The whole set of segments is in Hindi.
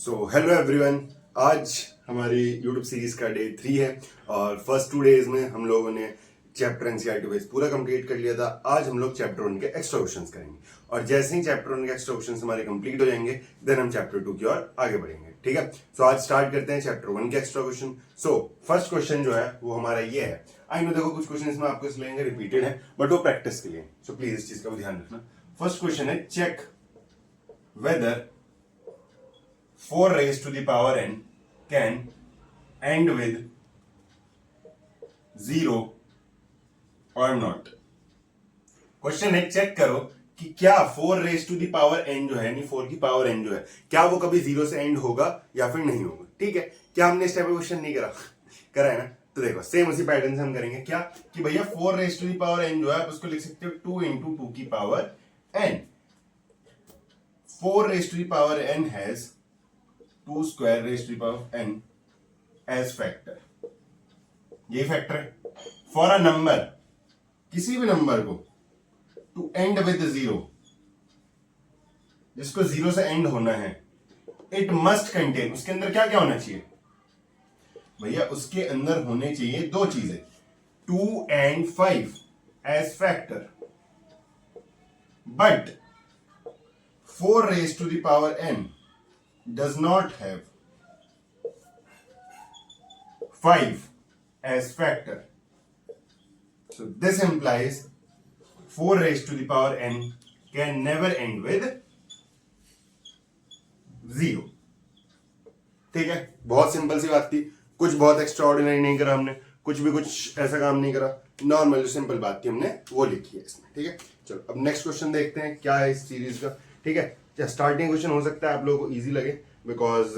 So hello everyone. आज हमारी यूट्यूब सीरीज का डे 3 है और फर्स्ट 2 डेज में हम लोगों ने चैप्टर एनसीईआरटी वाइज पूरा कंप्लीट कर लिया था। आज हम लोग चैप्टर 1 के एक्स्ट्रा क्वेश्चंस करेंगे और जैसे ही चैप्टर 1 के एक्स्ट्रा क्वेश्चंस हमारे कंप्लीट हो जाएंगे देन हम चैप्टर 2 की ओर आगे बढ़ेंगे। ठीक है, सो आज स्टार्ट करते हैं चैप्टर 1 के extra question. So first question जो है वो हमारा ये है। आई नो देखो कुछ क्वेश्चन इसमें आपको इसलिए लेंगे रिपीटेड है बट वो प्रैक्टिस के लिए, सो प्लीज इस चीज का भी ध्यान रखना। फर्स्ट क्वेश्चन है check whether 4 raised to the power n can end with 0 or not। Question है चेक करो कि क्या 4 raised to the power n जो है यानी 4 की पावर n जो है क्या वो कभी 0 से एंड होगा या फिर नहीं होगा। ठीक है, क्या हमने इस टाइप का क्वेश्चन नहीं करा है ना, तो देखो सेम उसी पैटर्न से हम करेंगे। क्या कि भैया 4 raised to the power n जो है आप उसको लिख सकते हो 2 into 2 की power n। 4 raised to the power n has 2 square raised to the power n as factor। ये फैक्टर है फॉर अ नंबर, किसी भी नंबर को टू एंड विद 0, जिसको 0 से एंड होना है, इट मस्ट कंटेन, उसके अंदर क्या क्या होना चाहिए भैया, उसके अंदर होने चाहिए दो चीजें 2 and 5 age factor, but 4 raised to the power n does not have 5 as factor, so this implies 4 raised to the power n can never end with 0। ठीक है, बहुत सिंपल सी बात थी, कुछ बहुत एक्स्ट्रा ऑर्डिनरी नहीं करा हमने, कुछ भी कुछ ऐसा काम नहीं करा, नॉर्मल जो सिंपल बात थी हमने वो लिखी है इसमें। ठीक है, चलो अब नेक्स्ट क्वेश्चन देखते हैं क्या है इस सीरीज का। ठीक है, स्टार्टिंग क्वेश्चन हो सकता है आप लोगों को इजी लगे बिकॉज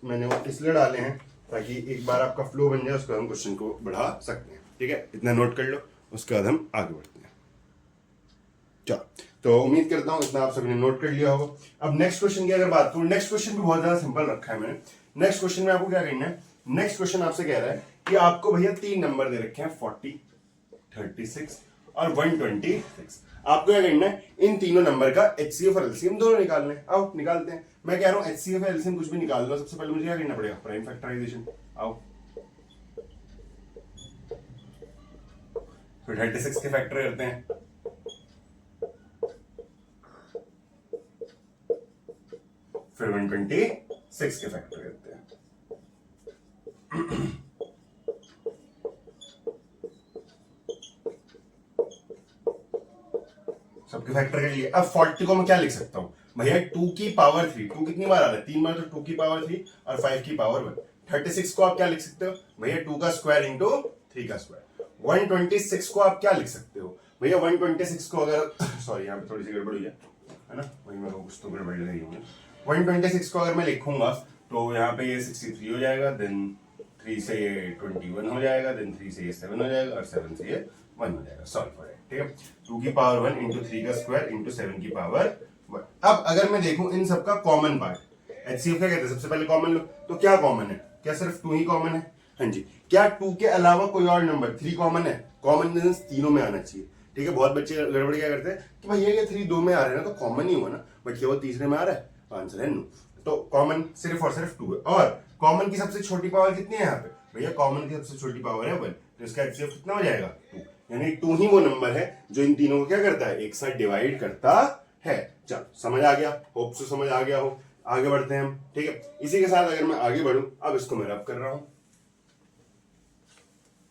मैंने वो इसलिए डाले हैं ताकि एक बार आपका फ्लो बन जाए, उसके बाद हम क्वेश्चन को बढ़ा सकते हैं। ठीक है, इतना नोट कर लो, उसके बाद हम आगे बढ़ते हैं। चलो, तो उम्मीद करता हूं इतना आप सभी ने नोट कर लिया होगा। अब नेक्स्ट क्वेश्चन की अगर बात करूं, नेक्स्ट क्वेश्चन भी बहुत ज्यादा सिंपल रखा है मैंने। नेक्स्ट क्वेश्चन में आपको क्या करना है, नेक्स्ट क्वेश्चन आपसे कह रहा है कि आपको भैया 3 नंबर दे रखे हैं 40, 36 और 126। आपको क्या करना है, इन तीनों नंबर का एचसीएफ और एलसीएम दोनों निकालने हैं। आओ निकालते हैं। मैं कह रहा हूं एचसीएफ और एलसीएम कुछ भी निकाल लो, सबसे पहले मुझे क्या करना पड़ेगा, प्राइम फैक्टराइजेशन। आओ, फिर 36 के फैक्टर करते हैं, फिर 126 के फैक्टर करते हैं। सबके फैक्टर कर लिए। अब 40 को मैं क्या लिख सकता हूं भैया, 2 की पावर 3, 2 कितनी बार आ रहा है, 3 बार, तो 2 की पावर 3 और 5 की पावर 1। 36 को आप क्या लिख सकते हो भैया, 2 का स्क्वायर इंटू 3 का स्क्वायर। 126 को आप क्या लिख सकते हो भैया, 126 को अगर सॉरी यहाँ पे थोड़ी सी गड़बड़ हुई है ना, वही मेरे को कुछ तो गड़बड़ लग रही है। 126 को अगर मैं लिखूंगा तो यहाँ पे ये 63 हो जाएगा, देन 3 से ये 21 हो जाएगा, देन 3 से ये 7 हो जाएगा और 7 से ये 1 हो जाएगा। Solve for it. ठीक है, 2 की पावर 1 इंटू 3 का स्क्वायर इंटू 7 की पावर 1। अब अगर मैं देखूं इन सबका कॉमन पार्ट, एचसीएफ क्या कहते हैं, सबसे पहले कॉमन लो, तो क्या कॉमन है, क्या सिर्फ 2 ही कॉमन है। हाँ जी, क्या 2 के अलावा कोई और नंबर 3 कॉमन है, कॉमन मींस तीनों में आना चाहिए। ठीक है, बहुत बच्चे गड़बड़ क्या करते हैं कि भाई ये 3 2 में आ रहे हैं ना तो कॉमन ही हुआ ना, बट ये वो तीसरे में आ रहा है, आंसर है नो। तो कॉमन सिर्फ और सिर्फ 2 है, और कॉमन की सबसे छोटी पावर कितनी है यहाँ पे भैया, कॉमन की सबसे छोटी पावर है 1, तो इसका एचसीएफ कितना हो जाएगा 2, यानी 2 ही वो नंबर है जो इन तीनों को क्या करता है, एक साथ डिवाइड करता है। चलो समझ आ गया, होप सो समझ आ गया हो। आगे बढ़ते हैं हम। ठीक है, इसी के साथ अगर मैं आगे बढ़ूं, अब इसको मैं रब कर रहा हूं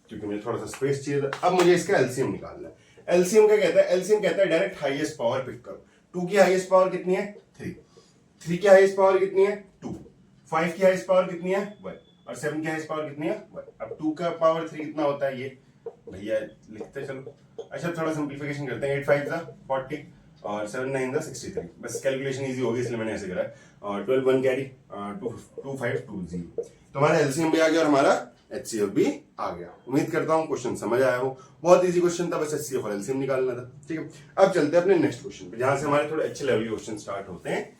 क्योंकि मुझे थोड़ा सा स्पेस चाहिए था। अब मुझे इसका एलसीएम निकालना है। एलसीएम क्या कहता है, एलसीएम कहता है डायरेक्ट हाईएस्ट पावर पिक करो। 2 की हाईएस्ट पावर कितनी है 3, 3 की हाईएस्ट पावर कितनी है 2, 5 की हाईएस्ट पावर कितनी है 1 और 7 की हाईएस्ट पावर कितनी है 1। अब 2 का पावर 3 कितना होता है ये भैया, लिखते चलो। अच्छा थोड़ा सिंप्लीफिकेशन करते हैं, 8 5 जा 40 और 7 9 जा 63, बस कैलकुलेशन इजी होगी इसलिए मैंने ऐसे करा है। और 12 1 कैरी 2 5 2 0, तो हमारा एलसीएम भी आ गया और हमारा एचसीएफ भी आ गया। उम्मीद करता हूं क्वेश्चन समझ आया हो, बहुत इजी क्वेश्चन था, बस एचसीएफ और एलसीएम निकालना था। ठीक है, अब चलते हैं अपने नेक्स्ट क्वेश्चन पे, जहां से हमारे थोड़े अच्छे लेवल के क्वेश्चन स्टार्ट होते हैं।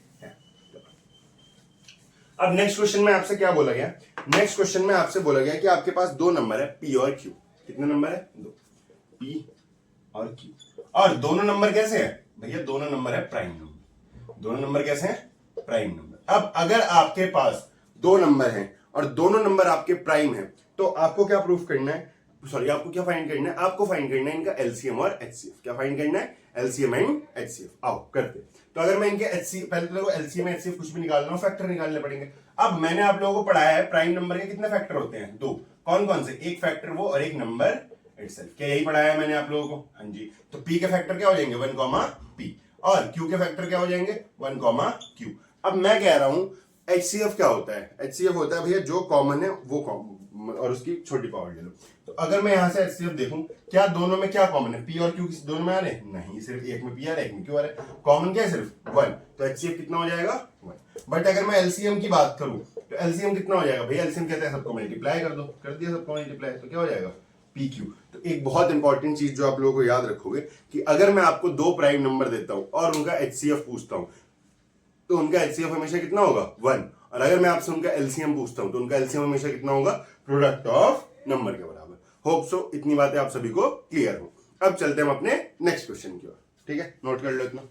अब नेक्स्ट क्वेश्चन में आपसे क्या बोला गया, नेक्स्ट क्वेश्चन में आपसे बोला गया कि आपके पास 2 नंबर है पी और क्यू। कितने नंबर है 2, पी और क्यू, और दोनों नंबर कैसे है भैया, दोनों नंबर है प्राइम नंबर। दोनों नंबर कैसे हैं, प्राइम नंबर। अब अगर आपके पास दो नंबर हैं और दोनों नंबर आपके प्राइम हैं, तो आपको क्या प्रूफ करना है, सॉरी आपको क्या फाइंड करना है, आपको फाइंड करना है इनका एलसीएम और एचसीएफ। क्या फाइंड करना है, एलसीएम एंड एचसीएफ। आओ करते। तो अगर मैं इनके एचसीएफ, पहले तो देखो एलसीएम एचसीएफ कुछ भी निकालना हो, फैक्टर निकालने पड़ेंगे। अब मैंने आप लोगों को पढ़ाया है प्राइम नंबर के कितने फैक्टर होते हैं, दो। कौन कौन से, एक फैक्टर वो और एक नंबर इटसेल्फ। क्या यही पढ़ाया है मैंने आप लोगों को, हाँ जी। तो पी के फैक्टर क्या हो जाएंगे, 1 कॉमा पी, और क्यू के फैक्टर क्या हो जाएंगे, 1 कॉमा क्यू। अब मैं कह रहा हूं एचसीएफ क्या होता है, एचसीएफ होता है भैया जो कॉमन है वो कॉमन और उसकी छोटी पावर ले लो। तो अगर मैं यहां से एचसीएफ देखूं, क्या दोनों में क्या कॉमन है, पी और क्यू किसी दोनों में आ रहे हैं, नहीं, सिर्फ एक में पी आ रहा है एक में क्यू आ रहा है। कॉमन क्या है, सिर्फ 1। तो एचसीएफ कितना हो जाएगा, 1। बट अगर मैं एलसीएम की बात करूं तो एलसीएम कितना हो जाएगा भैया, एलसीएम कहते हैं सबको मल्टीप्लाई कर दो, कर दिया सबको मल्टीप्लाई, तो क्या हो जाएगा, पी क्यू। तो एक बहुत इंपॉर्टेंट चीज जो आप लोगों को याद रखोगे कि अगर मैं आपको दो प्राइम नंबर देता हूं और उनका एचसीएफ पूछता हूं, तो उनका एलसीएम हमेशा कितना होगा, 1। और अगर मैं आपसे उनका एलसीएम पूछता हूं तो उनका एलसीएम हमेशा कितना होगा, प्रोडक्ट ऑफ नंबर के बराबर। होप सो इतनी बातें आप सभी को क्लियर हो। अब चलते हैं हम अपने नेक्स्ट क्वेश्चन की ओर, ठीक है, नोट कर लो इतना।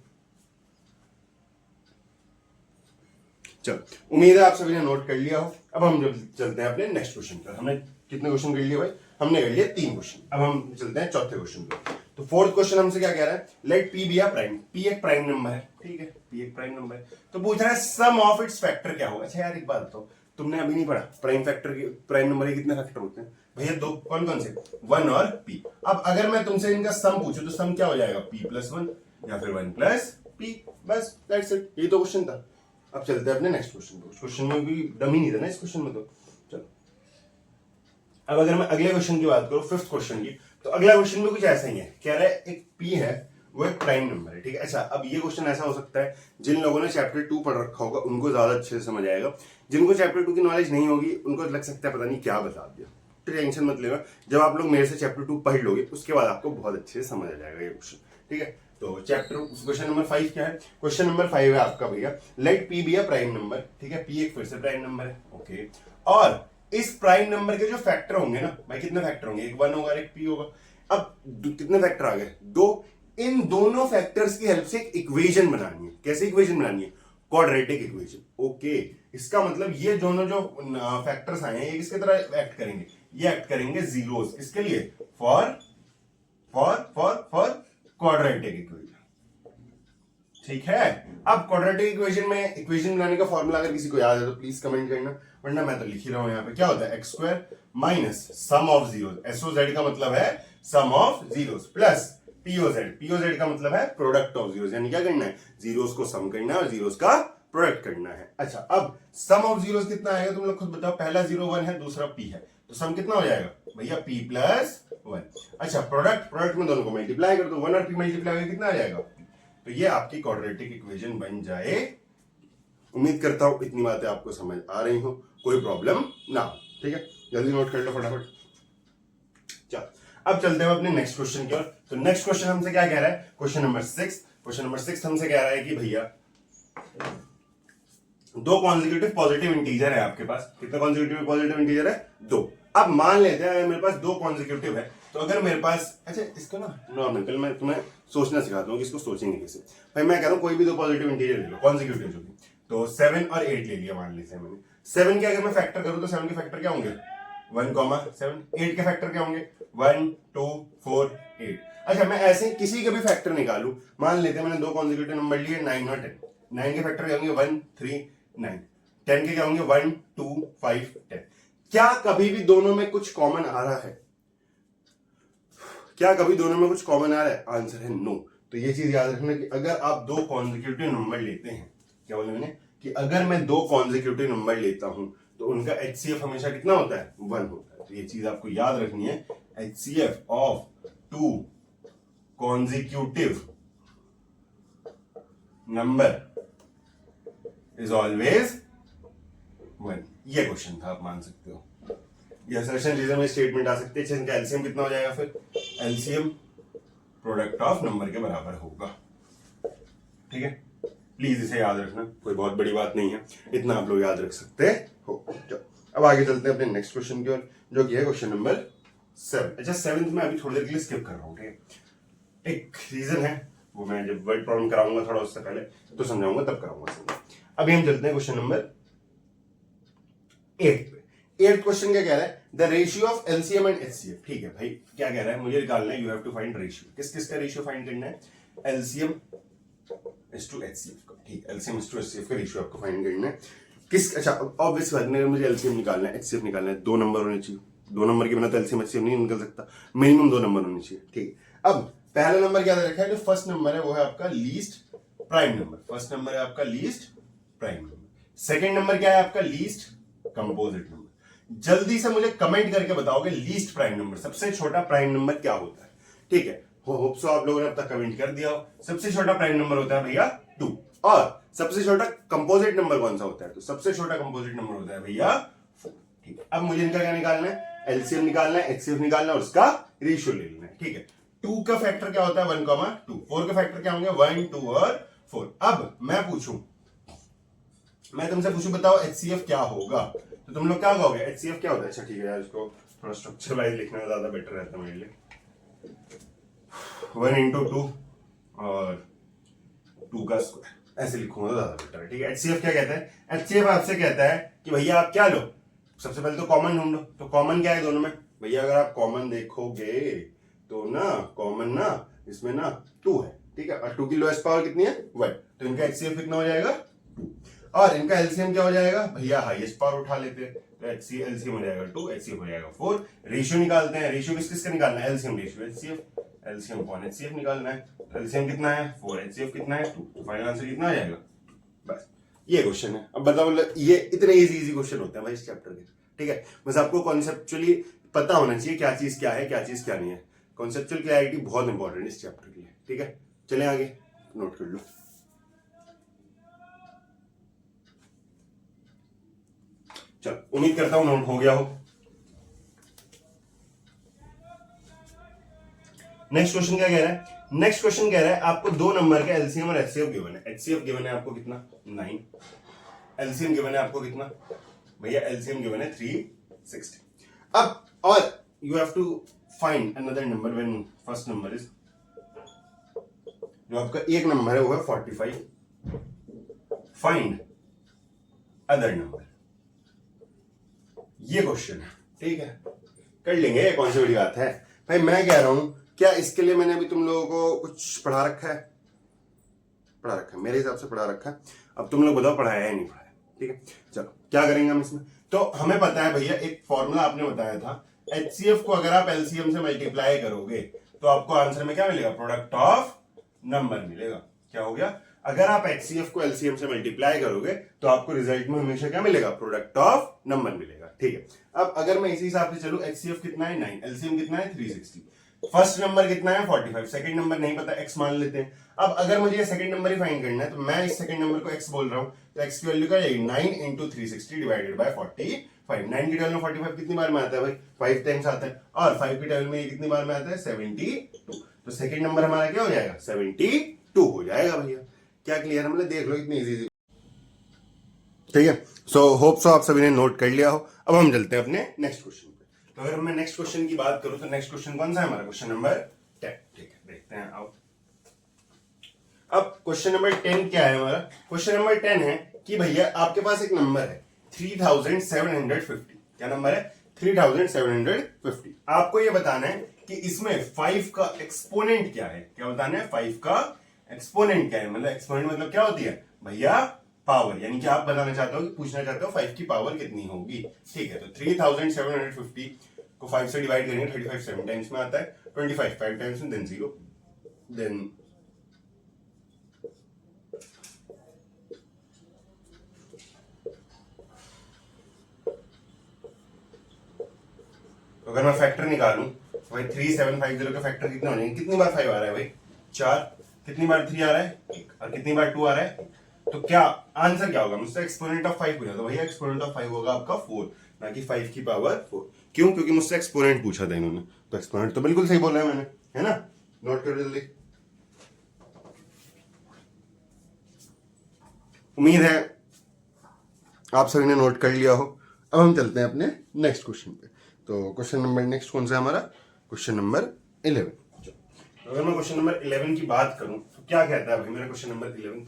चलो, उम्मीद है आप सभी ने नोट कर लिया हो। अब हम जब चलते हैं अपने नेक्स्ट क्वेश्चन पर। हमने कितने क्वेश्चन कर लिए भाई, हमने कर लिए 3 क्वेश्चन। अब हम चलते हैं चौथे क्वेश्चन पर। तो फोर्थ क्वेश्चन हमसे क्या कह रहा है, लेट पी बी आ प्राइम। पी एक प्राइम नंबर है, ठीक है, पी एक प्राइम नंबर है। तो पूछ रहा है सम ऑफ इट्स फैक्टर क्या होगा। अच्छा यार एक बात बताओ, तुमने अभी नहीं पढ़ा प्राइम फैक्टर के, प्राइम नंबर के कितने फैक्टर होते हैं भैया, दो। कौन कौन से, 1 और p। अब अगर मैं तुमसे इनका सम पूछूं तो सम क्या हो जाएगा, p + 1 या फिर 1 + p, बस दैट्स इट। यही तो क्वेश्चन था। अब चलते हैं अपने नेक्स्ट क्वेश्चन पे। क्वेश्चन में भी दम ही नहीं था ना इस क्वेश्चन में, तो चलो। अब अगर मैं अगले क्वेश्चन की बात करूं, फिफ्थ क्वेश्चन की, तो अगला क्वेश्चन में कुछ ऐसा ही है। कह रहा है एक p है, वो एक प्राइम नंबर है, ठीक है। अच्छा, अब ये क्वेश्चन ऐसा हो सकता है, जिन लोगों ने चैप्टर 2 पढ़ रखा होगा उनको ज्यादा अच्छे से समझ आएगा। जिनको चैप्टर 2 की नॉलेज नहीं होगी उनको लग सकता है पता नहीं क्या बता दिया। टेंशन मत लेना, जब आप लोग मेरे से चैप्टर 2 पढ़ लोगे उसके बाद आपको बहुत अच्छे से समझ आ जाएगा ये क्वेश्चन, ठीक है। तो चैप्टर क्वेश्चन नंबर 5 क्या है, क्वेश्चन नंबर 5 है आपका भैया, let p be a prime number, ठीक है। पी एक फिर से प्राइम नंबर है, ओके। और इस प्राइम नंबर के जो फैक्टर होंगे ना भाई, कितने फैक्टर होंगे, एक 1 होगा एक p होगा। अब कितने फैक्टर आ गए, 2। इन दोनों फैक्टर्स की हेल्प से एक इक्वेशन बनानी है। कैसे इक्वेशन बनानी है, क्वाड्रेटिक इक्वेशन, ओके। इसका मतलब ये दोनों जो फैक्टर्स आए हैं ये किसके तरह एक्ट करेंगे, ये एक्ट करेंगे जीरोस। किसके लिए, फॉर क्वाड्रेटिक इक्वेशन, ठीक है। अब क्वाड्रेटिक इक्वेशन में इक्वेशन बनाने का फॉर्मूला अगर किसी को याद है तो प्लीज कमेंट करना, वरना मैं तो लिख ही रहा हूं यहाँ पे। क्या होता है, x² minus sum of zeros, SOZ का मतलब है सम ऑफ जीरोस, प्लस POZ का मतलब है प्रोडक्ट ऑफ जीरोस। यानी क्या करना है, जीरोस को सम करना है और जीरोस का प्रोडक्ट करना है। अच्छा, अब सम ऑफ जीरोस कितना आएगा तुम लोग खुद बताओ। पहला 0 1 है, दूसरा p है, तो सम कितना हो जाएगा भैया, p + 1। अच्छा, प्रोडक्ट में दोनों को मल्टीप्लाई कर दो, 1 और p मल्टीप्लाई करके कितना आ जाएगा, तो ये आपकी क्वाड्रेटिक इक्वेशन बन जाए। उम्मीद करता हूं इतनी बातें आपको समझ आ रही हो, कोई प्रॉब्लम ना हो, ठीक है। जल्दी नोट कर लो फटाफट। चल, अब चलते हैं अपने नेक्स्ट क्वेश्चन की ओर। तो नेक्स्ट क्वेश्चन हमसे क्या कह रहा है, क्वेश्चन नंबर 6। क्वेश्चन नंबर 6 हमसे कह रहा है कि भैया दो कॉन्जिक्यूटिव पॉजिटिव इंटीजर है आपके पास। कितना कॉन्जिक्यूटिव पॉजिटिव इंटीजर है, 2। अब मान लेते हैं मेरे पास 2 कॉन्जिक्यूटिव है, तो अगर मेरे पास, अच्छा इसको ना नॉर्मल, कल मैं तुम्हें सोचना सिखाता हूँ कि इसको सोचेंगे कैसे। भाई मैं कह रहा हूँ कोई भी 2 पॉजिटिव इंटीजर ले लो, कॉन्जिक्यूटिव जो भी, तो 7 और 8 ले लिया मान लीजिए मैंने। 7 के अगर मैं फैक्टर करूँ तो 7 के फैक्टर क्या होंगे, 1, 7। 8 के फैक्टर क्या होंगे, 1 2 4 8। अच्छा, मैं ऐसे किसी का भी फैक्टर निकालू, मान लेते हैं मैंने 2 कॉन्जिक्यूटिव नंबर लिए 9 और 10। 9 के फैक्टर क्या होंगे, 1 3 9। 10 के क्या होंगे, 1 2 5 10। क्या कभी भी दोनों में कुछ कॉमन आ रहा है, क्या कभी दोनों में कुछ कॉमन आ रहा है, आंसर है नो। तो ये चीज याद रखना कि अगर आप 2 कॉन्जिक्यूटिव नंबर लेते हैं, क्या बोले मैंने, कि अगर मैं 2 कॉन्जिक्यूटिव नंबर लेता हूं तो उनका HCF हमेशा कितना होता है, 1 होता है। तो ये चीज आपको याद रखनी है, HCF of 2 consecutive number is always 1। ये क्वेश्चन था, आप मान सकते हो। ये असर्शन रीजन में स्टेटमेंट आ सकती है। इनका एलसीएम कितना हो जाएगा, फिर एलसीएम प्रोडक्ट ऑफ नंबर के बराबर होगा, ठीक है। प्लीज इसे याद रखना, कोई बहुत बड़ी बात नहीं है, इतना आप लोग याद रख सकते हो। अब आगे चलते हैं अपने नेक्स्ट क्वेश्चन की ओर, जो कि है क्वेश्चन नंबर 7। अच्छा, 7th में अभी थोड़ी देर के लिए स्किप कर रहा हूँ, ठीक है। एक रीजन है, वो मैं जब वर्ड प्रॉब्लम कराऊंगा थोड़ा उससे पहले तो समझाऊंगा, तब कराऊंगा। अभी हम चलते हैं क्वेश्चन नंबर 8 पे। 8th क्वेश्चन क्या कह रहा है, the ratio of LCM and HCF. ठीक है भाई, क्या कह रहा है, मुझे निकालना है, you have to find ratio. किस किस का रेशियो फाइंड करना है, एलसीएम इज टू एचसीएफ का। ठीक है, एलसीएम इज टू एचसीएफ का रेशियो आपको फाइंड करना है। किस, अच्छा ऑब्वियस बात नहीं, मुझे एलसीएम निकालना है, एचसीएफ निकालना है, 2 नंबर होने चाहिए। 2 नंबर के बिना तो एलसीएम एचसीएफ नहीं निकल सकता, मिनिमम 2 नंबर होने चाहिए। ठीक है, अब पहला नंबर क्या रखा है, जो फर्स्ट नंबर है वो है आपका least prime number. First number है आपका least prime number. Second number क्या है आपका, लीस्ट कंपोजिट नंबर। जल्दी से मुझे कमेंट करके बताओगे लीस्ट प्राइम नंबर, सबसे छोटा प्राइम नंबर क्या होता है। ठीक है, होप सो आप लोगों ने अब तक कमेंट कर दिया हो। सबसे छोटा प्राइम नंबर होता है भैया 2। और सबसे छोटा कंपोजिट नंबर कौन सा होता है, तो सबसे छोटा कंपोजिट नंबर होता है भैया 4। ठीक है, अब मुझे इनका क्या निकालना है, एलसीएम निकालना है, एचसीएफ निकालना है और उसका रेशियो ले लेना है। ठीक है, 2 का फैक्टर क्या होता है 1, 2। 4 का फैक्टर क्या होंगे 1, 2 और 4। अब मैं तुमसे पूछूं बताओ एचसीएफ क्या होगा, तो तुम लोग क्या कहोगे, एचसीएफ क्या होता है। अच्छा ठीक है यार, इसको थोड़ा स्ट्रक्चर वाइज लिखना ज्यादा बेटर रहता है मेरे लिए। 1 into 2 और 2 का स्क्वायर, ऐसे लिखूंगा तो ज्यादा बेटर है। ठीक है, एचसीएफ क्या कहता है, एचसीएफ आपसे कहता है कि भैया आप क्या लो, सबसे पहले तो कॉमन ढूंढो। तो कॉमन क्या है दोनों में, भैया अगर आप कॉमन देखोगे तो ना कॉमन ना इसमें ना 2 है। ठीक है, और 2 की लोएस्ट पावर कितनी है 1, तो इनका एचसीएफ कितना हो जाएगा 2। और इनका एलसीएम क्या हो जाएगा भैया, हाईएस्ट पावर उठा लेते हैं तो एलसीएम हो जाएगा 2, एचसीएफ हो जाएगा 4। रेशियो निकालते हैं, रेशियो किस किस का निकालना है, LCM ratio HCF, LCM upon HCF निकालना है। एलसीएम कितना है 4, एचसीएफ कितना है 2, तो फाइनल आंसर कितना आ जाएगा। बस ये क्वेश्चन है। अब बताओ, ये इतने इजी क्वेश्चन होते हैं भाई इस चैप्टर के। ठीक है, बस आपको कॉन्सेप्चुअली पता होना चाहिए क्या चीज क्या है, क्या चीज क्या नहीं है। कॉन्सेप्चुअल क्लैरिटी बहुत इंपॉर्टेंट है इस चैप्टर के लिए। ठीक है, चले आगे, नोट कर लो। चलो, उम्मीद करता हूं नोट हो गया हो। नेक्स्ट क्वेश्चन क्या कह रहा है, नेक्स्ट क्वेश्चन कह रहा है आपको 2 नंबर का एलसीएम और एचसीएफ गिवन है। एचसीएफ गिवन है आपको कितना 9, एलसीएम गिवन है आपको कितना भैया, एलसीएम गिवन है 360। अब और you have to find another number when first number is, जो आपका एक नंबर है वो है 45। फाइंड अदर नंबर, ये क्वेश्चन है। ठीक है, कर लेंगे, कौन सी बड़ी बात है भाई। मैं कह रहा हूं क्या इसके लिए मैंने अभी तुम लोगों को कुछ पढ़ा रखा है, पढ़ा रखा है मेरे हिसाब से पढ़ा रखा है। अब तुम लोग बताओ पढ़ाया है नहीं पढ़ाया। ठीक है, चलो क्या करेंगे हम इसमें, तो हमें पता है भैया एक फॉर्मूला आपने बताया था, एचसीएफ को अगर आप एलसीएम से मल्टीप्लाई करोगे तो आपको आंसर में क्या मिलेगा, प्रोडक्ट ऑफ नंबर मिलेगा। क्या हो गया, अगर आप एचसीएफ को एलसीएम से मल्टीप्लाई करोगे तो आपको रिजल्ट में हमेशा क्या मिलेगा, प्रोडक्ट ऑफ नंबर मिलेगा। ठीक है, अब अगर मैं इसी हिसाब से चलूं, एचसीएफ कितना है 9, एलसीएम कितना है 360, फर्स्ट नंबर कितना है 45, सेकंड नंबर नहीं पता, एक्स मान लेते हैं। अब अगर मुझे ये सेकंड नंबर ही फाइंड करना है तो मैं इस सेकंड नंबर को एक्स बोल रहा हूं, तो एक्स की वैल्यू क्या आएगी 9 into 360 डिवाइडेड बाय 45। 9 की टेबल में 45 कितनी बार में आता है भाई, 5 टाइम्स आता है, और 5 की टेबल में ये कितनी बार में आता है 72। तो सेकंड नंबर हमारा क्या हो जाएगा 72 हो जाएगा भैया। क्या क्लियर है, मतलब देख लो इतनी इजी। ठीक है, सो होप सो आप सभी ने नोट कर लिया हो। अब हम चलते हैं अपने नेक्स्ट क्वेश्चन पे। तो अगर मैं नेक्स्ट क्वेश्चन की बात करूं तो नेक्स्ट क्वेश्चन कौन सा है हमारा, क्वेश्चन नंबर 10। ठीक है, देखते हैं आओ। अब क्वेश्चन नंबर 10 क्या है हमारा, क्वेश्चन नंबर 10 है कि भैया आपके पास एक नंबर है 3750। क्या नंबर है 3750। आपको ये बताना है कि इसमें 5 का एक्सपोनेंट क्या है। क्या बताना है, 5 का एक्सपोनेंट क्या है, मतलब एक्सपोनेंट मतलब क्या होती है भैया, पावर। यानी कि आप बताना चाहते हो, पूछना चाहते हो 5 की पावर कितनी होगी। ठीक है, तो 3750 को 5 से डिवाइड करेंगे, 35 7 टाइम्स में आता है, 25 5 टाइम्स में, देन 0, देन अगर मैं फैक्टर निकालूं तो भाई 3750 का फैक्टर कितना हो जाएगा, कितनी बार 5 आ रहा है भाई 4, कितनी बार 3 आ रहा है 1, और कितनी बार 2 आ रहा है। तो क्या आंसर क्या होगा, मुझसे एक्सपोनेंट ऑफ 5 पूछा, तो भैया एक्सपोनेंट ऑफ 5 होगा आपका 4, ना कि 5 की पावर 4। क्यों, क्योंकि मुझसे एक्सपोनेंट पूछा था इन्होंने, तो एक्सपोनेंट तो बिल्कुल सही बोला है मैंने, है ना। नोट करो जल्दी, उम्मीद है आप सभी ने नोट कर लिया हो। अब हम चलते हैं अपने नेक्स्ट क्वेश्चन पे। तो क्वेश्चन नंबर नेक्स्ट कौन सा है हमारा, क्वेश्चन नंबर 11। तो अगर मैं क्वेश्चन नंबर 11 की बात करूं तो क्या कहता है भाई मेरा क्वेश्चन नंबर 11,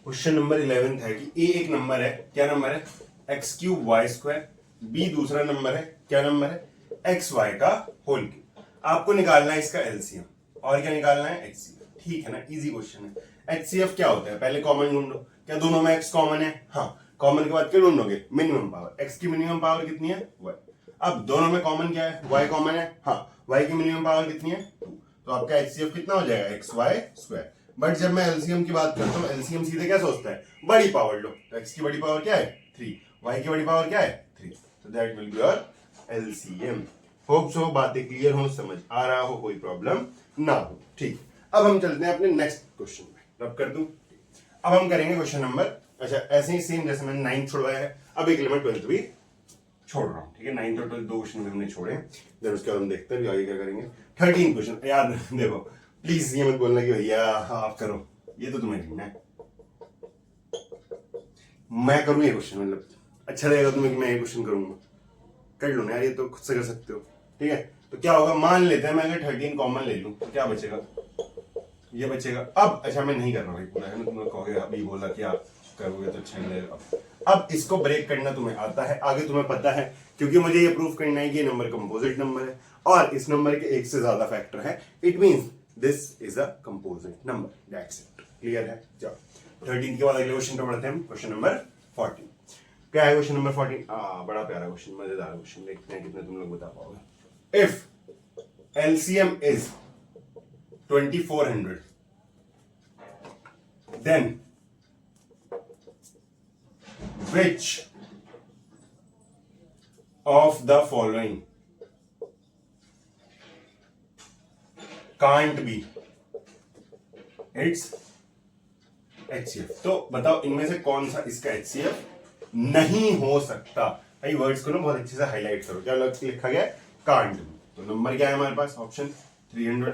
क्वेश्चन नंबर 11 है कि ए एक नंबर है, क्या नंबर है, x cube y square, b दूसरा नंबर है, क्या नंबर है, एक्स वाई का होल क्यूब। आपको निकालना है इसका एलसीएम और क्या निकालना है, एचसीएफ। ठीक है ना, इजी क्वेश्चन है। एचसीएफ क्या होता है, पहले कॉमन ढूंढो, क्या दोनों में एक्स कॉमन है, हाँ, कॉमन के बाद क्या ढूंढोगे, मिनिमम पावर। एक्स की मिनिमम पावर कितनी है, वाई। अब दोनों में कॉमन क्या है, वाई कॉमन है, हाँ, वाई की मिनिमम पावर कितनी है, 2। तो आपका एचसीएफ कितना हो जाएगा, एक्स वाई स्क्वायर। बट जब मैं एलसीएम की बात करता हूँ, एलसीएम सीधे क्या सोचता है, बड़ी पावर लो। तो एक्स की बड़ी पावर क्या है, 3, वाई की बड़ी पावर क्या है, 3। तो that will be your LCM. Hope so बातें क्लियर हो, समझ आ रहा हो, कोई प्रॉब्लम ना हो। ठीक, अब हम चलते हैं अपने नेक्स्ट क्वेश्चन में। रब कर दूं, अब हम करेंगे क्वेश्चन नंबर, अच्छा ऐसे ही सेम जैसे मैंने 9th छुड़वाया है, अब एक लिमिट 12th भी छोड़ रहा हूँ। ठीक है, 9th और 12th दो क्वेश्चन में हमने छोड़े, देन उसके बाद हम देखते हैं आगे क्या करेंगे। 13 क्वेश्चन याद देखो, प्लीज ये मत बोलना कि भैया आप करो, ये तो तुम्हें करना है, मैं करूँ ये क्वेश्चन, मतलब अच्छा रहेगा तुम्हें कि मैं ये क्वेश्चन करूंगा, कर लो ना यार, ये तो खुद से कर सकते हो। ठीक है, तो क्या होगा, मान लेते हैं मैं अगर 13 कॉमन ले लूं तो क्या बचेगा, ये बचेगा। अब अच्छा मैं नहीं कर रहा भाई पूरा, है ना, तुम लोग कहोगे अभी बोला कि आप करोगे तो अच्छा नहीं लगेगा। अब इसको ब्रेक करना तुम्हें आता है, आगे तुम्हें पता है, क्योंकि मुझे ये प्रूफ करना है कि ये नंबर कंपोजिट नंबर है और इस नंबर के एक से ज्यादा फैक्टर है, it means this is a composite number, that's it. Clear है, चलो 13 के बाद अगले क्वेश्चन पे बढ़ते हैं, क्वेश्चन नंबर 14। क्या है क्वेश्चन नंबर 14? बड़ा प्यारा क्वेश्चन, मजेदार क्वेश्चन, देखते हैं कितने तुम लोग बता पाओगे। If LCM is 2400 then which of the following can't be its HCF? तो बताओ इनमें से कौन सा इसका HCF नहीं हो सकता। भाई वर्ड्स को ना बहुत अच्छे से हाईलाइट करो, क्या लिखा गया है, कांट। तो नंबर क्या है हमारे पास, ऑप्शन 300,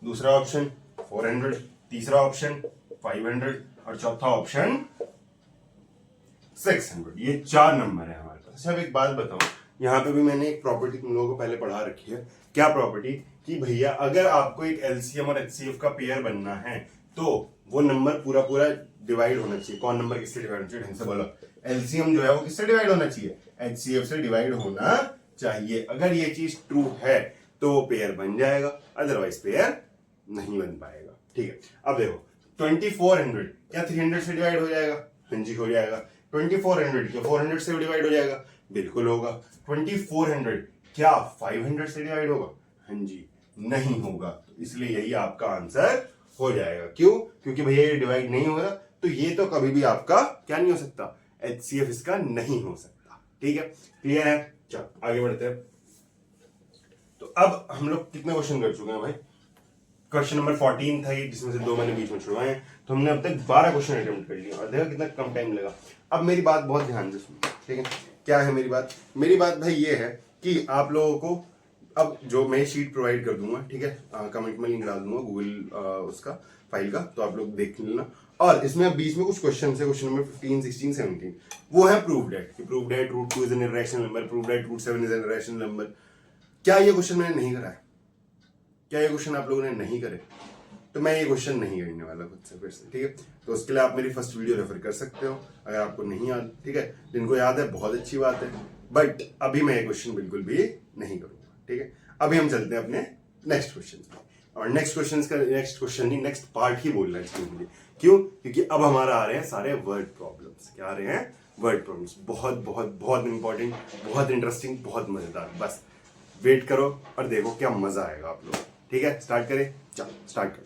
दूसरा ऑप्शन 400, तीसरा ऑप्शन 500 और चौथा ऑप्शन 600। ये 4 नंबर है हमारे पास। अच्छा अब एक बात बताओ, यहाँ पे भी मैंने एक प्रॉपर्टी तुम लोगों को पहले पढ़ा रखी है, क्या प्रॉपर्टी, कि भैया अगर आपको एक एलसीएम और एचसीएफ का पेयर बनना है तो वो नंबर पूरा पूरा डिवाइड होना चाहिए। कौन नंबर किससे डिवाइड होना चाहिए, ढंग से बोलो। एलसीएम जो है वो किससे डिवाइड होना चाहिए, एचसीएफ से डिवाइड होना चाहिए। अगर ये चीज ट्रू है तो वो पेयर बन जाएगा, अदरवाइज पेयर नहीं बन पाएगा। ठीक है, अब देखो 2400 क्या 300 से डिवाइड हो जाएगा, हाँ जी हो जाएगा। 2400 क्या 400 से डिवाइड हो जाएगा, बिल्कुल होगा। 2400 क्या 500 से डिवाइड होगा, हाँ जी नहीं होगा। तो इसलिए यही आपका आंसर हो जाएगा। क्यों, क्योंकि भैया ये डिवाइड नहीं होगा, तो ये तो कभी भी आपका क्या नहीं हो सकता, एचसीएफ इसका नहीं हो सकता। ठीक है, क्लियर है, चलो आगे बढ़ते हैं। तो अब हम लोग कितने क्वेश्चन कर चुके हैं भाई, क्वेश्चन नंबर 14 था ये, जिसमें से 2 मैंने बीच में छुड़वाए हैं। तो हमने अब तक 12 क्वेश्चन अटेम्प्ट कर लिया और देखा कितना कम टाइम लगा। अब मेरी बात बहुत ध्यान से सुनो, ठीक है, क्या है मेरी बात, मेरी बात भाई ये है कि आप लोगों को अब जो मैं शीट प्रोवाइड कर दूंगा, ठीक है, कमेंट में लिंक डाल दूंगा गूगल उसका फाइल का, तो आप लोग देख लेना। और इसमें अब बीच में कुछ क्वेश्चन है, क्वेश्चन नंबर 15, 16, 17, वो है prove that root 2 is an irrational number, prove that root 7 is an irrational number. क्या ये क्वेश्चन मैंने नहीं करा है, क्या ये क्वेश्चन आप लोगों ने नहीं करे, तो मैं ये क्वेश्चन नहीं करने वाला खुद से फिर से। ठीक है, तो उसके लिए आप मेरी फर्स्ट वीडियो रेफर कर सकते हो अगर आपको नहीं याद। ठीक है, जिनको याद है बहुत अच्छी बात है, बट अभी मैं ये क्वेश्चन बिल्कुल भी नहीं करूंगा। ठीक है, अभी हम चलते हैं अपने नेक्स्ट क्वेश्चन पे, और नेक्स्ट क्वेश्चन नहीं, नेक्स्ट पार्ट ही बोलना चाहिए मुझे। क्यों, क्योंकि अब हमारा आ रहे हैं सारे वर्ड प्रॉब्लम्स। क्या आ रहे हैं, वर्ड प्रॉब्लम्स। बहुत बहुत बहुत इंपॉर्टेंट, बहुत इंटरेस्टिंग, बहुत मजेदार। बस वेट करो और देखो क्या मजा आएगा आप लोग। ठीक है, स्टार्ट करें, चलो स्टार्ट करते हैं।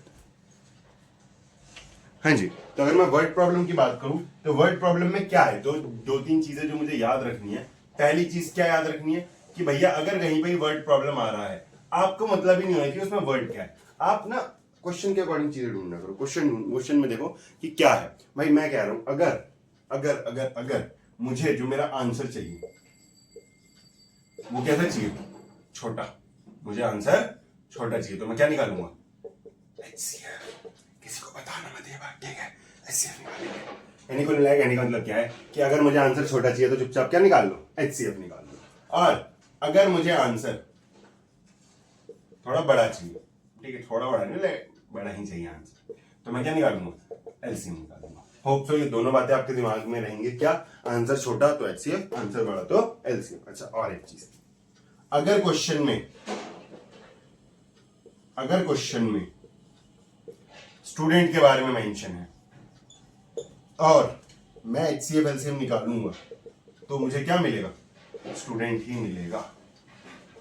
हाँ जी, तो अगर मैं वर्ड प्रॉब्लम की बात करूं तो वर्ड प्रॉब्लम में क्या है, दो तीन चीजें जो मुझे याद रखनी है। पहली चीज क्या याद रखनी है कि भैया अगर कहीं पे वर्ड प्रॉब्लम आ रहा है, आपको मतलब ही नहीं होना चाहिए उसमें वर्ड क्या है। आप ना क्वेश्चन के अकॉर्डिंग चीजें ढूंढना करो। क्वेश्चन में देखो कि क्या है। भाई मैं कह रहा हूं अगर अगर अगर अगर मुझे जो मेरा आंसर चाहिए वो कैसा चाहिए, छोटा, मुझे आंसर छोटा चाहिए, तो मैं क्या निकालूंगा, HCF। किसी को बताना मत ये बात, ठीक है, HCF निकालेंगे। एनी को मिलाएगा, एनी का मतलब क्या है कि अगर मुझे आंसर छोटा चाहिए तो चुपचाप क्या निकाल लो, HCF निकाल लो। और अगर मुझे आंसर थोड़ा बड़ा चाहिए, ठीक है, थोड़ा बड़ा नहीं, बड़ा ही चाहिए आंसर, तो मैं क्या निकालूंगा, LCM निकालूंगा। होप सो ये दोनों बातें आपके दिमाग में रहेंगे। क्या? आंसर छोटा तो HCF, आंसर बड़ा तो LCM। अच्छा, और एक चीज, अगर क्वेश्चन में स्टूडेंट के बारे में मेंशन है और मैं HCF LCM निकालूंगा तो मुझे क्या मिलेगा? स्टूडेंट ही मिलेगा।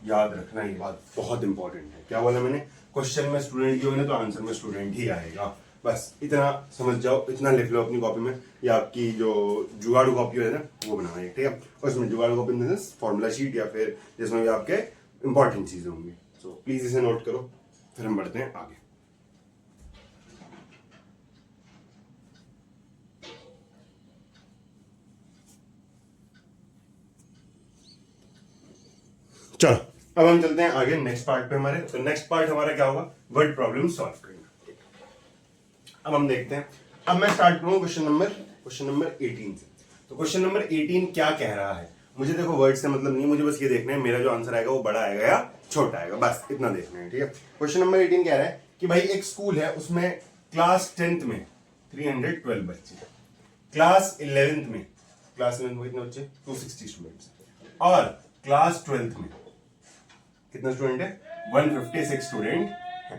याद रखना, ये बात बहुत इंपॉर्टेंट है। क्या बोला मैंने? क्वेश्चन में स्टूडेंट की होने तो आंसर में स्टूडेंट ही आएगा। बस इतना समझ जाओ, इतना लिख लो अपनी कॉपी में, या आपकी जो जुगाड़ू कॉपी है ना वो बनाना है, ठीक है? उसमें जुगाड़ू कॉपी में फॉर्मूला शीट या फिर जिसमें भी आपके इंपॉर्टेंट चीजें होंगी। सो प्लीज इसे नोट करो, फिर हम बढ़ते हैं आगे। चलो अब हम चलते हैं आगे नेक्स्ट पार्ट पे हमारे। तो नेक्स्ट पार्ट हमारा क्या होगा? वर्ड प्रॉब्लम सॉल्व करना। अब हम देखते हैं, अब मैं स्टार्ट करूंगा क्वेश्चन नंबर 18 से। तो क्वेश्चन नंबर 18 क्या कह रहा है? मुझे देखो वर्ड से मतलब नहीं, मुझे बस ये देखना है मेरा जो आंसर आएगा वो बड़ा आएगा या छोटा आएगा, बस इतना देखना है, ठीक है? क्वेश्चन नंबर 18 कह रहा है कि भाई एक स्कूल है, उसमें क्लास 10th में 312 बच्चे, क्लास 11th में कितने बच्चे? 260 स्टूडेंट्स, और क्लास 12th में कितना स्टूडेंट है? 156 स्टूडेंट है।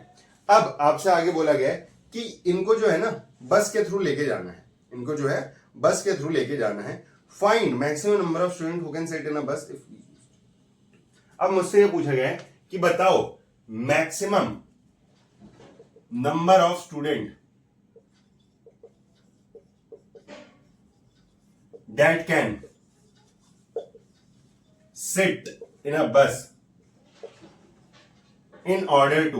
अब आपसे आगे बोला गया है कि इनको जो है ना बस के थ्रू लेके जाना है, इनको जो है बस के थ्रू लेके जाना है। Find maximum number of student who can sit in a bus if. अब मुझसे ये पूछा गया है कि बताओ maximum number of student that can sit in a bus in order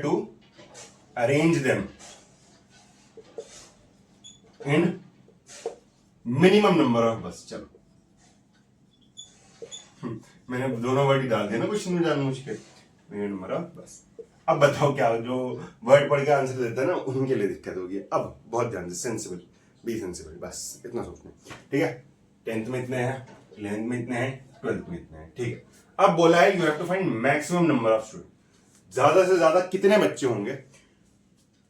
to arrange them in minimum number of bus। चलो मैंने दोनों वर्ड ही डाल दिया ना क्वेश्चन में जानबूझ के, मिनिमम नंबर ऑफ बस। अब बताओ क्या, जो वर्ड पढ़ के आंसर देता है ना उनके लिए दिक्कत होगी। अब बहुत ध्यान से, सेंसिबल, बी सेंसिबल, बस इतना सोचना, ठीक है? 10th में इतने हैं, 11th में इतने हैं, 12th में इतने हैं, ठीक है? अब बोला है you have to find maximum number of student, ज्यादा से ज्यादा कितने बच्चे होंगे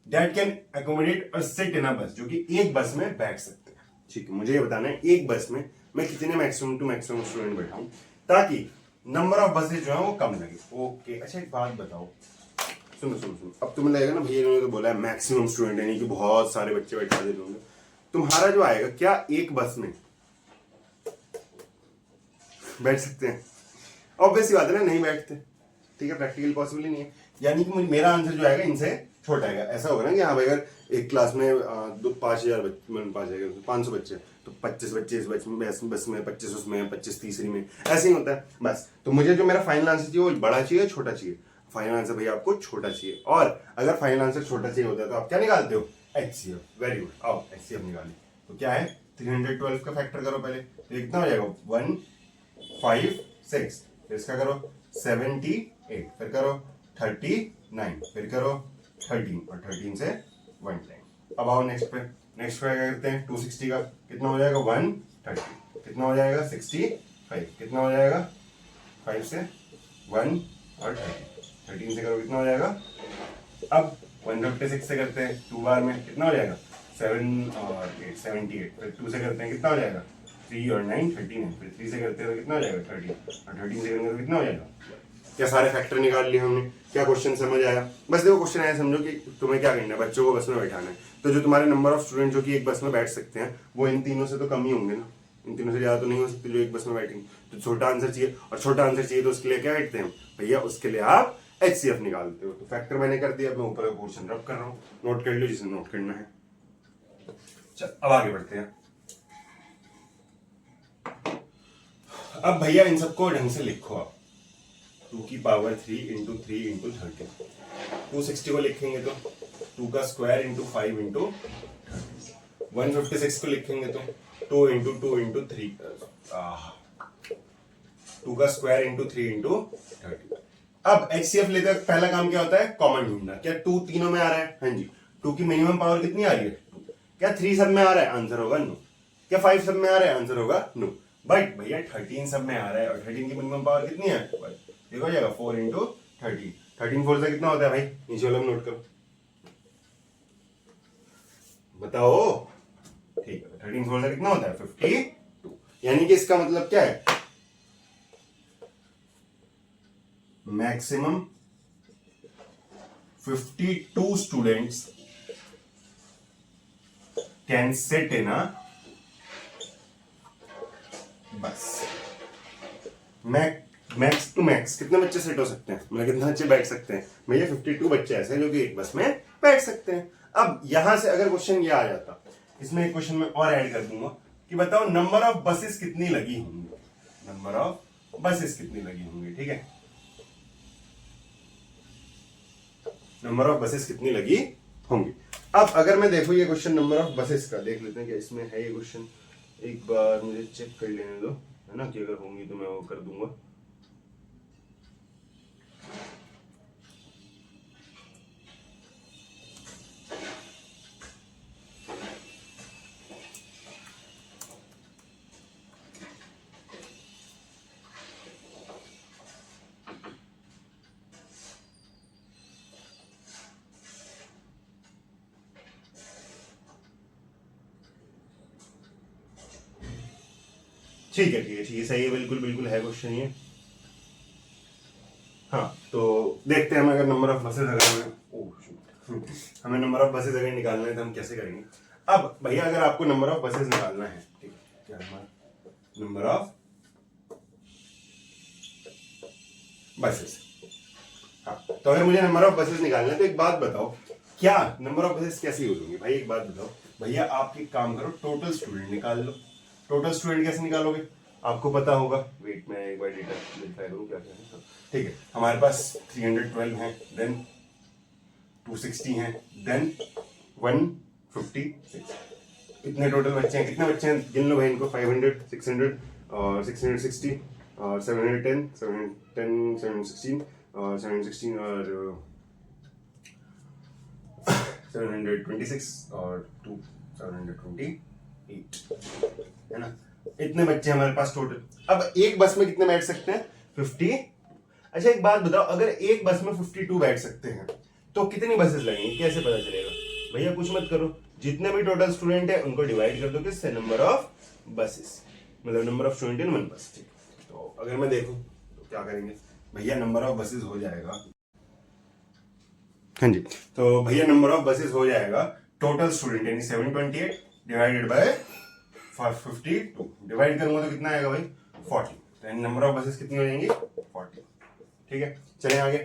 that can accommodate a sit in a bus, जो कि एक बस में बैठ सकते हैं, ठीक है? मुझे ये बताना है एक बस में मैं कितने मैक्सिमम टू मैक्सिमम स्टूडेंट बैठाऊं ताकि नंबर ऑफ बसेज जो है वो कम लगे। ओके, अच्छा एक बात बताओ, सुनो, अब तुम्हें लगेगा ना भैया इन्होंने तो बोला है मैक्सिमम स्टूडेंट, यानी कि बहुत सारे बच्चे बैठा दे होंगे। तुम्हारा जो आएगा क्या एक बस में बैठ सकते हैं? ऑब्वियसली बात है ना, नहीं बैठते, ठीक है? प्रैक्टिकल पॉसिबल ही नहीं है। यानी कि मेरा आंसर जो आएगा इनसे छोटा आएगा। ऐसा होगा ना कि हाँ भाई अगर एक क्लास में 500 बच्चे तो 25 बच्चे इस बस में, 25 उसमें, 25 तीसरी में, ऐसे ही होता है बस। तो मुझे जो मेरा फाइनल आंसर चाहिए वो बड़ा चाहिए, छोटा चाहिए? फाइनल आंसर भैया आपको छोटा चाहिए। और अगर फाइनल आंसर छोटा चाहिए होता है तो आप क्या निकालते हो? HCF। वेरी गुड, आओ HCF निकालें। तो क्या है? 312 का फैक्टर करो पहले, तो कितना हो जाएगा? 156, फिर इसका करो 78, फिर करो 39, फिर करो 13, और 13 से 1 टाइम। अब आओ नेक्स्ट पे क्या करते हैं? 260 का कितना हो जाएगा? 130, कितना हो जाएगा? 65, कितना हो जाएगा? 5 से 1 और 13 से करो कितना हो जाएगा? अब 156 से करते हैं 2 बार में, कितना हो जाएगा? 7 और 8, 78, फिर 2 से करते हैं कितना हो जाएगा? 3 और 9, 39, फिर 3 से करते हैं तो कितना हो जाएगा? 30, और 13 से करेंगे तो कितना हो जाएगा? क्या सारे फैक्टर निकाल लिए हमने? क्या क्वेश्चन समझ आया? बस देखो क्वेश्चन आया, समझो कि तुम्हें क्या करना है, बच्चों को बस में बैठाना है। तो जो तुम्हारे नंबर ऑफ स्टूडेंट जो कि एक बस में बैठ सकते हैं वो इन तीनों से तो कम ही होंगे ना, इन तीनों से ज्यादा तो नहीं हो सकते जो एक बस में बैठेंगे। तो छोटा आंसर चाहिए, और छोटा आंसर चाहिए तो उसके लिए क्या करते हैं भैया? उसके लिए आप HCF निकालते हो। तो फैक्टर मैंने कर दिया, मैं ऊपर का पोर्शन रब कर रहा हूँ, नोट कर लो जिसे नोट करना है। चल अब आगे बढ़ते हैं। अब भैया इन सबको ढंग से लिखो आप। 2 की पावर 3 इंटू 3 इंटू 30, 260 को लिखेंगे तो 2 का स्क्वायर इंटू 5 इंटू 156 को लिखेंगे तो 2 इंटू 2 इंटू 3, 2 का स्क्वायर इंटू 3 इंटू 30। अब HCF लेते वक्त पहला काम क्या होता है? कॉमन ढूंढना। क्या 2 तीनों में आ रहा है? हाँ जी। 2 की मिनिमम पावर कितनी आ रही है? 2। क्या 3 सब में आ रहा है? आंसर होगा नो। क्या 5 सब में आ रहा है? आंसर होगा नो। बट भैया 13 सब में आ रहा है और 13 की मिनिमम पावर कितनी है, देखो हो जाएगा 4 इंटू 13, 13 4 से कितना होता है भाई, नीचे वाला में नोट करो बताओ। ठीक है 13 4 से कितना होता है 52, यानी कि इसका मतलब क्या है, maximum 52 students can sit in a bus. Max to max कितने बच्चे सेट हो सकते हैं, मतलब कितने बच्चे बैठ सकते हैं भैया, 52 बच्चे ऐसे हैं जो कि एक बस में बैठ सकते हैं। अब यहां से अगर क्वेश्चन ये आ जाता, इसमें एक क्वेश्चन में और ऐड कर दूंगा कि बताओ नंबर ऑफ बसेस कितनी लगी होंगी, नंबर ऑफ बसेस कितनी लगी होंगी, ठीक है, नंबर ऑफ बसेस कितनी लगी होंगी। अब अगर मैं देखूं ये क्वेश्चन नंबर ऑफ बसेस का, देख लेते हैं क्या इसमें है ये क्वेश्चन, एक बार मुझे चेक कर लेने दो, है ना, कि अगर होंगी तो मैं वो कर दूंगा। ठीक है सही है, बिल्कुल बिल्कुल है क्वेश्चन ये। हाँ तो देखते हैं हम, अगर नंबर ऑफ बसेस अगर हमें नंबर ऑफ बसेस अगर निकालना है तो हम कैसे करेंगे। अब भैया अगर आपको नंबर ऑफ बसेस निकालना है, ठीक है, क्या नंबर ऑफ बसेस, हाँ तो अगर मुझे नंबर ऑफ बसेस निकालना है तो एक बात बताओ, क्या नंबर ऑफ बसेस कैसे यूज होंगे भाई, एक बात बताओ भैया, आप एक काम करो टोटल स्टूडेंट निकाल लो। टोटल स्टूडेंट कैसे निकालोगे, आपको पता होगा, वेट में एक बार डेटा वेरीफाई करूं क्या क्या है। ठीक है हमारे पास 312 है, देन 260 है, देन 156, इतने टोटल बच्चे हैं, कितने बच्चे हैं गिन लो भाई इनको, 500 600 और 660 और 710 710 716 और 716 और 726 और 2 728, है ना, इतने बच्चे हमारे पास टोटल। अब एक बस में कितने बैठ सकते हैं 50। अच्छा एक बात बताओ, अगर एक बस में 52 बैठ सकते हैं तो कितनी बसेस लगेंगी, कैसे पता चलेगा भैया, कुछ मत करो, जितने भी टोटल स्टूडेंट है उनको डिवाइड कर दो किससे, नंबर ऑफ बसेस, मतलब number of student in one बस। ठीक, तो अगर मैं देखूं तो क्या करेंगे भैया, नंबर ऑफ बसेस हो जाएगा, हाँ जी, तो भैया नंबर ऑफ बसेस हो जाएगा टोटल स्टूडेंट यानी 728 डिवाइडेड बाय 52, डिवाइड करूंगा तो कितना आएगा भाई 40, तो नंबर ऑफ बसेस कितनी हो जाएंगी 40। ठीक है चलें आगे।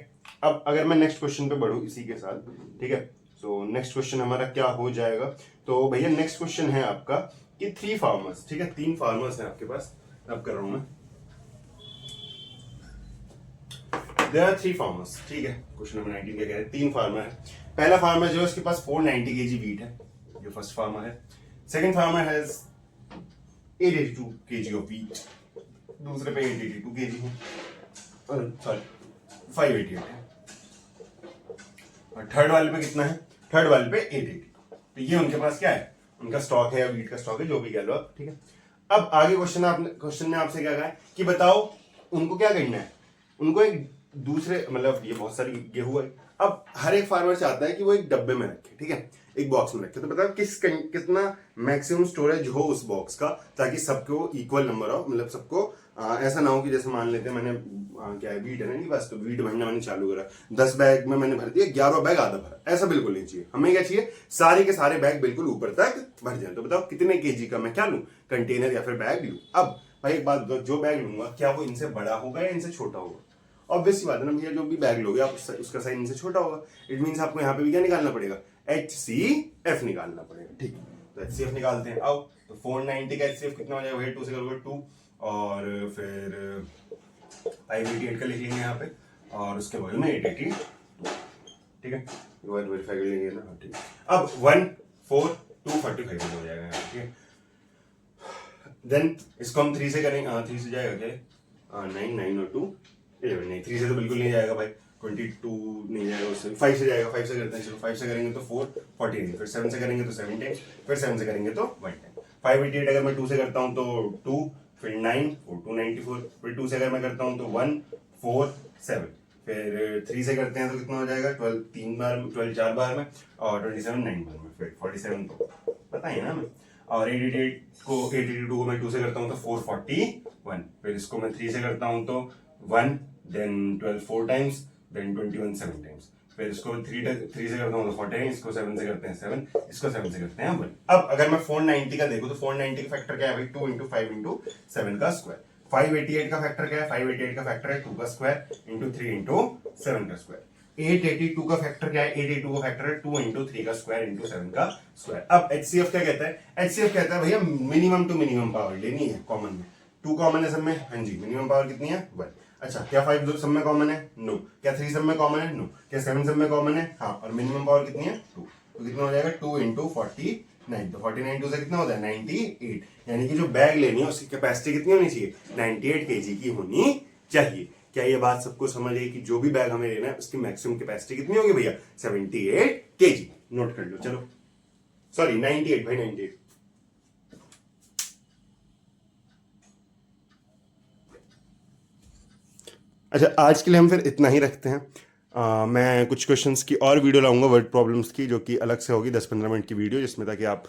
अब अगर मैं नेक्स्ट क्वेश्चन पे बढ़ूं इसी के साथ, ठीक है, तो नेक्स्ट क्वेश्चन हमारा क्या हो जाएगा, तो भैया नेक्स्ट क्वेश्चन है आपका कि 3 फार्मर्स, ठीक है, 3 फार्मर्स हैं आपके पास, अब कर रहा हूं मैं, There are 3 farmers, ठीक है, क्वेश्चन नंबर 19 क्या कह रहे हैं, 3 फार्मर है, पहला फार्मर जो है उसके पास 490 kg वीट है, ये फर्स्ट फार्मर है, second farmer has 882 kg of wheat, दूसरे पे 882 kg है, सॉरी 588 है, और थर्ड वाले पे कितना है, थर्ड वाले पे 882, तो ये उनके पास क्या है, उनका स्टॉक है, वीट का स्टॉक है, जो भी कह लो आप, ठीक है। अब आगे क्वेश्चन ने आपसे क्या कहा है कि बताओ उनको क्या करना है, उनको एक दूसरे, मतलब ये बहुत सारी गेहूं है, अब हर एक फार्मर चाहता है कि वो एक डब्बे में रखे, ठीक है, एक बॉक्स में रखे, तो बताओ कितना मैक्सिमम स्टोरेज हो उस बॉक्स का, ताकि सबको इक्वल नंबर हो, मतलब सबको ऐसा ना हो कि जैसे मान लेते हैं मैंने क्या है वीट है ना, नहीं बस, तो वीट भरना मैंने चालू करा, 10 बैग में मैंने भर दिया, 11 बैग आधा भरा, ऐसा बिल्कुल नहीं चाहिए, हमें क्या चाहिए, सारे के सारे बैग बिल्कुल ऊपर तक भर जाए। तो बताओ कितने केजी का मैं क्या लूं, कंटेनर या फिर बैग लूं। अब भाई एक बात बताओ, जो बैग लूंगा क्या वो इनसे बड़ा होगा या इनसे छोटा होगा, ऑब्वियस सी बात है ना भैया, जो भी बैग लोगे आप उसका साइज इनसे छोटा होगा, इट मींस आपको यहाँ पे भी क्या निकालना पड़ेगा, HCF निकालना पड़ेगा, ठीक, तो HCF निकालते हैं। अब तो 490 का HCF कितना हो जाएगा भैया, 2 से करोगे 2, और फिर 588 का लिख लेंगे यहाँ पे, और उसके बगल में 880, ठीक है, एक बार वेरीफाई कर लेंगे ना, ठीक है। अब 14245 हो जाएगा यहाँ, ठीक है, देन इसको हम 3 से करेंगे, 3 से जाएगा क्या, 9 9 और 2 11, नहीं 3 से तो बिल्कुल नहीं जाएगा भाई, 22 नहीं जाएगा, उससे 5 से जाएगा, 5 से करते हैं, चलो 5 से करेंगे तो 4 14, फिर 7 से करेंगे तो 17, फिर 7 से करेंगे तो 110, 588 अगर मैं 2 से करता हूँ तो 2, फिर 9 और 294, फिर 2 से अगर मैं करता हूँ तो 1 4 7, फिर 3 से करते हैं तो कितना हो जाएगा 12 3 बार 12 4 बार में और 27 9 बार में, फिर 47 तो पता ही है ना मैं। और 882 को मैं 2 से करता हूँ तो 441, फिर इसको मैं 3 से करता हूँ तो 1, देन 12 4 टाइम्स, देन 21 7 टाइम्स, फिर इसको 3 से करता हूँ तो 49, इसको 7 से करते हैं 7, इसको 7 से करते हैं 1। अब अगर मैं 490 का देखूँ तो 490 का फैक्टर क्या है भाई, 2 इंटू 5 इंटू 7 का स्क्वायर। 588 का फैक्टर क्या है, 588 का फैक्टर है 2 का स्क्वायर इंटू 3 इंटू 7 का स्क्वायर। 882 का फैक्टर क्या है, 882 का फैक्टर है 2 इंटू 3 का स्क्वायर इंटू 7 का स्क्वायर। अब HCF क्या कहता है, HCF कहता है भैया मिनिमम टू मिनिमम पावर लेनी है कॉमन में। 2 कॉमन है सब में, हाँ जी, मिनिमम पावर कितनी है 1। अच्छा, क्या 5 सब में कॉमन है, नो। क्या 3 सब में कॉमन है, नो। क्या 7 सब में कॉमन है, हाँ। और मिनिमम पावर कितनी है 2, तो कितना हो जाएगा 2 इंटू 49, तो 49 2 से कितना होता है 98, यानी कि जो बैग लेनी है उसकी कैपेसिटी कितनी होनी चाहिए 98 kg की होनी चाहिए। क्या ये बात सबको समझ आई कि जो भी बैग हमें लेना है उसकी मैक्सिमम कैपेसिटी कितनी होगी भैया 78 kg। नोट कर लो, चलो सॉरी 98 भाई 98। अच्छा, आज के लिए हम फिर इतना ही रखते हैं। मैं कुछ क्वेश्चंस की और वीडियो लाऊंगा वर्ड प्रॉब्लम्स की, जो कि अलग से होगी 10-15 मिनट की वीडियो, जिसमें ताकि आप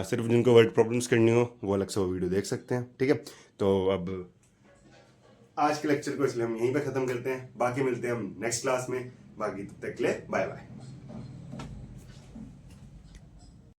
सिर्फ जिनको वर्ड प्रॉब्लम्स करनी हो वो अलग से वो वीडियो देख सकते हैं। ठीक है, तो अब आज के लेक्चर को इसलिए हम यहीं पे ख़त्म करते हैं, बाकी मिलते हैं हम नेक्स्ट क्लास में। बाकी तब तक के लिए बाय बाय।